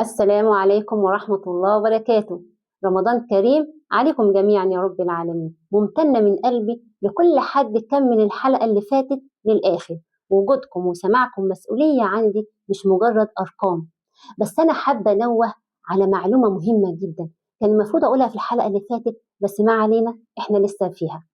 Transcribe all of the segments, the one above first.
السلام عليكم ورحمة الله وبركاته. رمضان كريم عليكم جميعا يا رب العالمين. ممتنة من قلبي لكل حد كمل الحلقة اللي فاتت للآخر. وجودكم وسماعكم مسؤولية عندي، مش مجرد أرقام. بس أنا حابة أنوه على معلومة مهمة جدا، كان المفروض أقولها في الحلقة اللي فاتت، بس ما علينا، إحنا لسه فيها.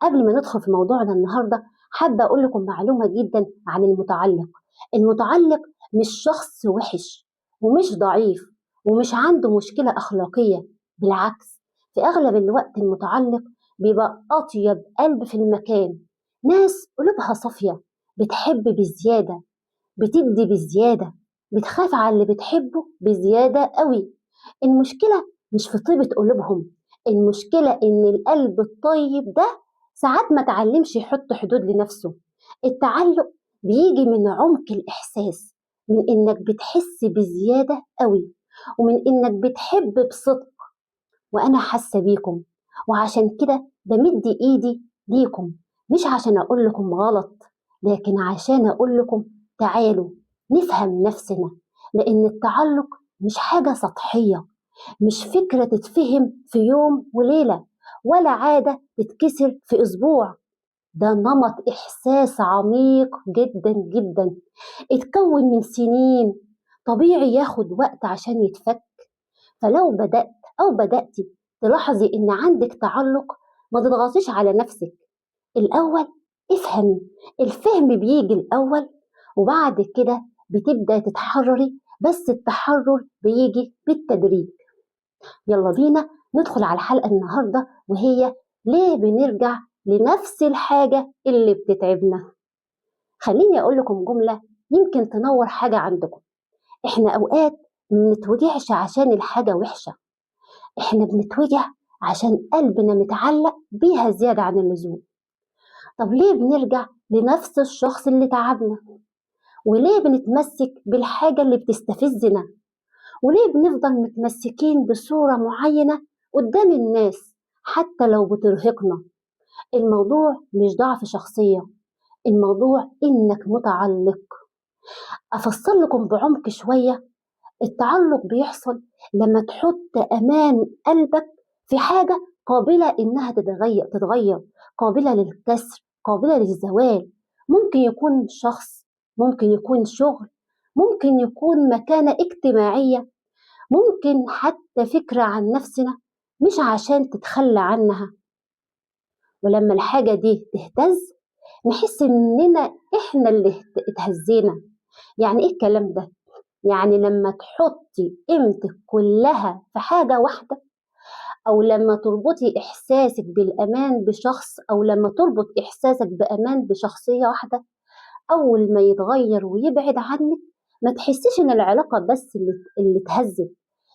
قبل ما ندخل في موضوعنا النهاردة، حابة أقول لكم معلومة جدا عن المتعلق. المتعلق مش شخص وحش ومش ضعيف ومش عنده مشكلة أخلاقية، بالعكس. في أغلب الوقت المتعلق بيبقى أطيب قلب في المكان، ناس قلوبها صافية، بتحب بزيادة، بتدي بزيادة، بتخاف على اللي بتحبه بزيادة قوي. المشكلة مش في طيبة قلوبهم، المشكلة إن القلب الطيب ده ساعات ما تعلمش يحط حدود لنفسه. التعلق بيجي من عمق الإحساس، من إنك بتحس بزيادة قوي، ومن إنك بتحب بصدق. وأنا حاسة بيكم، وعشان كده بمد إيدي ليكم، مش عشان أقول لكم غلط، لكن عشان أقول لكم تعالوا نفهم نفسنا. لأن التعلق مش حاجة سطحية، مش فكرة تتفهم في يوم وليلة، ولا عادة تتكسر في أسبوع. ده نمط إحساس عميق جدا جدا، اتكون من سنين، طبيعي ياخد وقت عشان يتفك. فلو بدأت أو بدأتي تلاحظي إن عندك تعلق، ما تضغطيش على نفسك. الأول افهمي، الفهم بيجي الأول، وبعد كده بتبدأ تتحرري، بس التحرر بيجي بالتدريج. يلا بينا ندخل على الحلقة النهاردة، وهي ليه بنرجع لنفس الحاجة اللي بتتعبنا. خليني أقول لكم جملة يمكن تنور حاجة عندكم. إحنا أوقات منتوجعش عشان الحاجة وحشة، إحنا بنتوجع عشان قلبنا متعلق بيها زيادة عن اللزوم. طب ليه بنرجع لنفس الشخص اللي تعبنا؟ وليه بنتمسك بالحاجة اللي بتستفزنا؟ وليه بنفضل متمسكين بصورة معينة قدام الناس حتى لو بترهقنا؟ الموضوع مش ضعف شخصية، الموضوع إنك متعلق. أفسر لكم بعمق شوية. التعلق بيحصل لما تحط أمان قلبك في حاجة قابلة إنها تتغير، قابلة للكسر، قابلة للزوال. ممكن يكون شخص، ممكن يكون شغل، ممكن يكون مكانة اجتماعية، ممكن حتى فكرة عن نفسنا، مش عشان تتخلى عنها. ولما الحاجة دي تهتز، نحس إننا إحنا اللي اتهزينا. يعني إيه الكلام ده؟ يعني لما تحطي قيمتك كلها في حاجة واحدة، أو لما تربطي إحساسك بالأمان بشخص، أو لما تربط إحساسك بأمان بشخصية واحدة، أول ما يتغير ويبعد عنك، ما تحسيش إن العلاقة بس اللي اتهزت،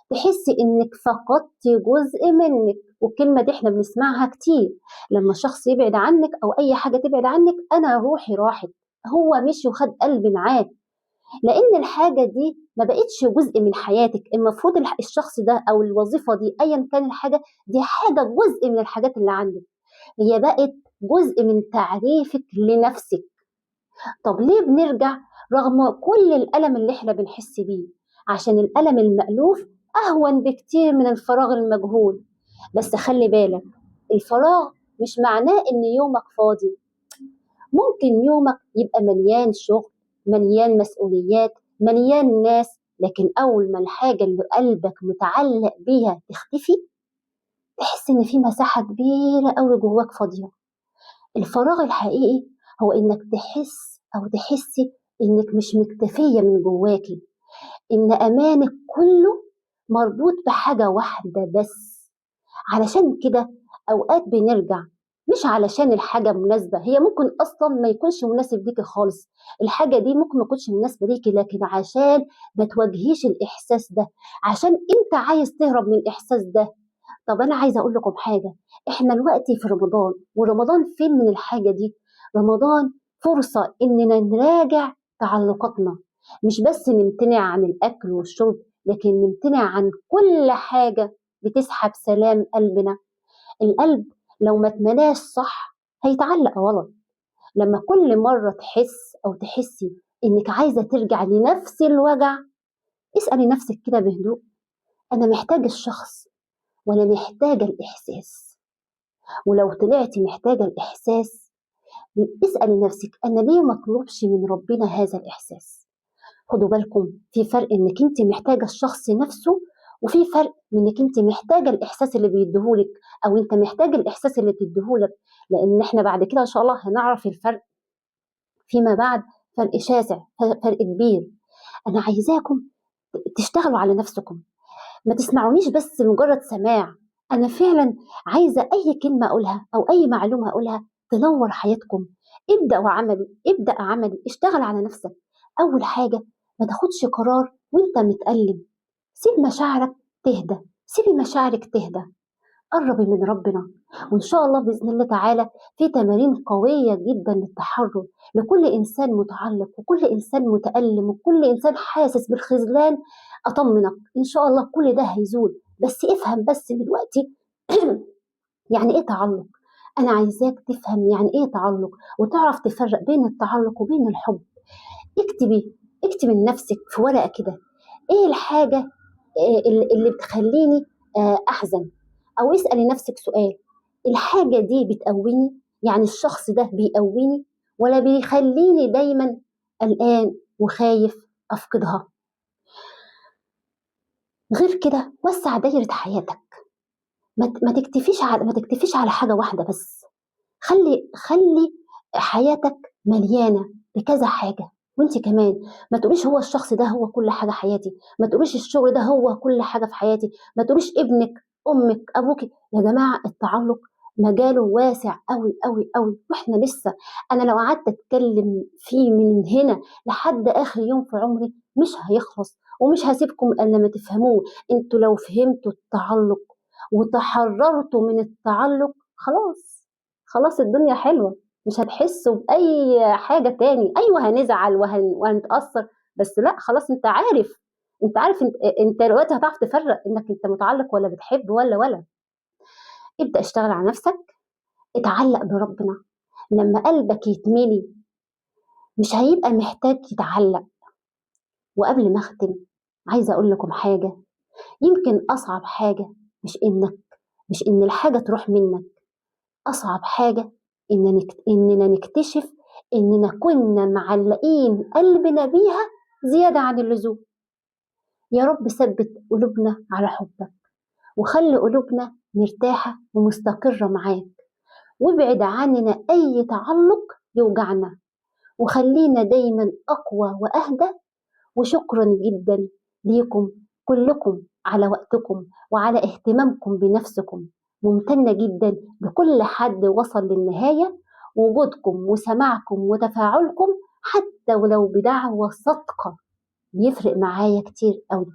تحسي إنك فقدتي جزء منك. والكلمة دي إحنا بنسمعها كتير. لما شخص يبعد عنك أو أي حاجة تبعد عنك، أنا روحي راحت، هو مشي وخد قلبي معاه، لان الحاجه دي ما بقتش جزء من حياتك. المفروض الشخص ده او الوظيفه دي ايا كان الحاجه دي، حاجه جزء من الحاجات اللي عندك، هي بقت جزء من تعريفك لنفسك. طب ليه بنرجع رغم كل الالم اللي احنا بنحس بيه؟ عشان الالم المألوف اهون بكتير من الفراغ المجهول. بس خلي بالك، الفراغ مش معناه ان يومك فاضي. ممكن يومك يبقى مليان شغل، مليان مسؤوليات، مليان ناس، لكن أول ما الحاجة اللي قلبك متعلق بيها تختفي، تحس إن في مساحة كبيرة أوي جواك فاضية. الفراغ الحقيقي هو إنك تحس أو تحسي إنك مش مكتفية من جواكي، إن أمانك كله مربوط بحاجة واحدة بس. علشان كده أوقات بنرجع مش علشان الحاجة مناسبة، هي ممكن أصلا ما يكونش مناسب ليكي خالص، الحاجة دي ممكن ما تكونش مناسبة ليكي، لكن عشان ما تواجهيش الإحساس ده، عشان أنت عايز تهرب من الإحساس ده. طب أنا عايزة أقول لكم حاجة، إحنا دلوقتي في رمضان، ورمضان فين من الحاجة دي؟ رمضان فرصة إننا نراجع تعلقاتنا، مش بس نمتنع عن الأكل والشرب، لكن نمتنع عن كل حاجة بتسحب سلام قلبنا. القلب لو ما اتملاش صح هيتعلق غلط. لما كل مرة تحس أو تحسي إنك عايزة ترجع لنفس الوجع، اسألي نفسك كده بهدوء، أنا محتاجة الشخص ولا محتاجة الإحساس؟ ولو طلعتي محتاجة الإحساس، اسألي نفسك أنا ليه مطلوبش من ربنا هذا الإحساس؟ خدوا بالكم في فرق إنك أنت محتاجة الشخص نفسه، وفي فرق من إنك أنت محتاجة الإحساس اللي بيديهولك، أو أنت محتاج الإحساس اللي بتديهولك، لأن إحنا بعد كده إن شاء الله هنعرف الفرق فيما بعد. فرق شاسع، فرق كبير. أنا عايزاكم تشتغلوا على نفسكم، ما تسمعونيش بس مجرد سماع. أنا فعلا عايزة أي كلمة أقولها أو أي معلومة أقولها تنور حياتكم. ابدأ عملي، اشتغل على نفسك. أول حاجة، ما تاخدش قرار وانت متألم. سيب مشاعرك تهدى، سيبي مشاعرك تهدى، قربي من ربنا. وإن شاء الله بإذن الله تعالى في تمارين قوية جدا للتحرر لكل إنسان متعلق وكل إنسان متألم وكل إنسان حاسس بالخذلان. أطمنك إن شاء الله كل ده هيزول، بس افهم بس دلوقتي يعني إيه تعلق. أنا عايزاك تفهم يعني إيه تعلق، وتعرف تفرق بين التعلق وبين الحب. اكتبي لنفسك في ورقة كده إيه الحاجة اللي بتخليني أحزن، أو اسألي نفسك سؤال، الحاجة دي بتقويني؟ يعني الشخص ده بيقويني ولا بيخليني دايما قلقان وخايف أفقدها؟ غير كده وسع دايرة حياتك، ما تكتفيش على حاجة واحدة بس. خلي حياتك مليانة بكذا حاجة. وانت كمان ما تقوليش هو الشخص ده هو كل حاجة حياتي، ما تقوليش الشغل ده هو كل حاجة في حياتي، ما تقوليش ابنك امك ابوك. يا جماعة التعلق مجاله واسع قوي قوي قوي، واحنا لسه. انا لو قعدت اتكلم فيه من هنا لحد اخر يوم في عمري مش هيخلص، ومش هسيبكم الا لما تفهموه. انتوا لو فهمتوا التعلق وتحررتوا من التعلق، خلاص الدنيا حلوة، مش هتحسوا بأي حاجة تاني. أيوة هنزعل وهنتأثر، بس لا خلاص انت عارف انت دلوقتي هتعرف تفرق انك انت متعلق ولا بتحب ولا. ابدأ اشتغل على نفسك، اتعلق بربنا. لما قلبك يتملي مش هيبقى محتاج يتعلق. وقبل ما اختم عايزة اقول لكم حاجة، يمكن اصعب حاجة مش ان الحاجة تروح منك، أصعب حاجة إننا نكتشف إننا كنا معلقين قلبنا بيها زيادة عن اللزوم. يا رب ثبت قلوبنا على حبك، وخلي قلوبنا مرتاحة ومستقرة معاك، وابعد عننا أي تعلق يوجعنا، وخلينا دايما أقوى وأهدى. وشكرا جدا ليكم كلكم على وقتكم وعلى اهتمامكم بنفسكم. ممتنة جدا لكل حد وصل للنهاية. وجودكم وسماعكم وتفاعلكم حتى ولو بدعوة صادقة بيفرق معايا كتير قوي.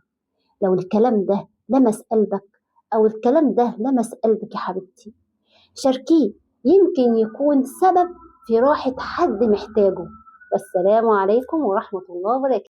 لو الكلام ده لمس قلبك أو الكلام ده لمس قلبك يا حبيبتي، شاركيه، يمكن يكون سبب في راحة حد محتاجه. والسلام عليكم ورحمة الله وبركاته.